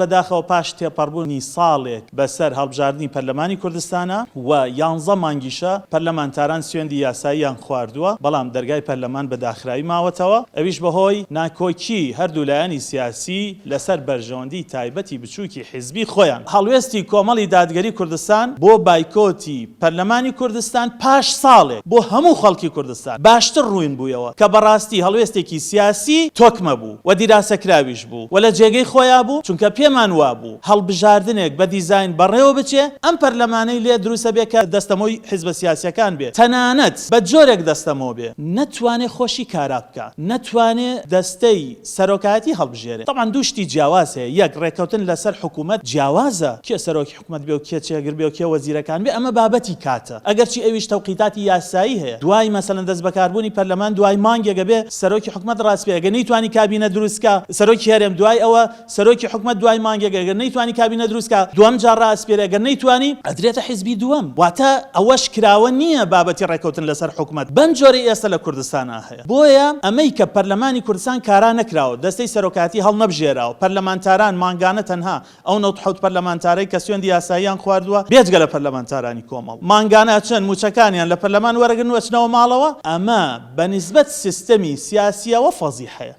بەداخەوە پاش تێپەڕبوونی ساڵێک بەسەر هەڵبژاردننی پەرلەمانی کوردستانە و 11 مانگیشە پەرلەمانتاران سوێندی یاساییان خواردووە، بەڵام دەرگای پەرلەمان بەداخراوی ماوەتەوە، ئەویش بەهۆی ناکۆکی هەردوو لایەنی سیاسی لەسەر بەرژەوەندی تایبەتی بچووکی حیزبی خۆیان. هەڵوێستی کۆمەڵی دادگەری کوردستان بۆ بایکۆتی پەرلەمانی کوردستان پاش ساڵێک بۆ هەموو خەڵکی کوردستان باشتر ڕووین بوویەوە کە بەڕاستی هەڵوێستێکی سیاسی تۆکمە بوو و دیراسەکراویش بوو و لە جێگەی خۆیان بوو، چونکە پێمان وابوو هەڵبژاردنێک بە دیزاین بەڕێوە بچێ ئەم پەرلەمانەی لێ دروستە بێ کە دەستەمۆی حیزبە سیاسیەکان بێت، تەنانەت بە جۆرێک دەستەمۆ بێ، نەتوانێ خۆشی کارا بکە، نەتوانێ دەستەی سەرۆکایەتی هەڵبژێرێ. طبعاً دوو شتی جیاواز هەیە، یەک ڕێکەوتن لەسەر حکوومەت جیاوازە، کێ سەرۆکی حکوومەت بێ و کێ چێگر بێ و کێ وەزیرەکان بێ، ئەمە بابەتی کاتە، ئەگەرچی ئەویش تەوقیتاتی یاسایی هەیە. دوای مەسەڵەن دەست بەکاربوونی پەرلەمان دوای مانگێک بێ سەرۆکی حکوومەت ڕاست بێ، ئەگەر نەیتوانی کابینە دروستکە سەرۆکی هەرێم دوای ئەوە سەرۆکی حکوومەت دوای مانگێک ئەگەر نەیتوانی کابینە دروستکە دووەم جار ڕاستپێرێ، ئەگەر نەیتوانی ئەدرێتە حیزبی دووەم. واتە ئەوەش کراوە نییە بابەتی ڕێکەوتن لەسەر حکوومەت بەم جۆرە ئێستا لە کوردستانە هەیە. بۆیە ئەمەی کە پەرلەمانی کوردستان کارا نەکراوە، دەستەی سەرۆکاتی هەڵ نەبژێراوە، پەرلەمانتاران مانگانە تەنها ئەو 97 پەرلەمانتارەی کە سوێندی یاساییان خواردووە بێجگە لە پەرلەمانتارانی کۆمەڵ مانگانە چەند موچەکانیان لە پەرلەمان وەرەگرن وەچنەوە ماڵەوە، ئەمە بەنسبەت سیستەمی سیاسیەوە فەزیحەیە.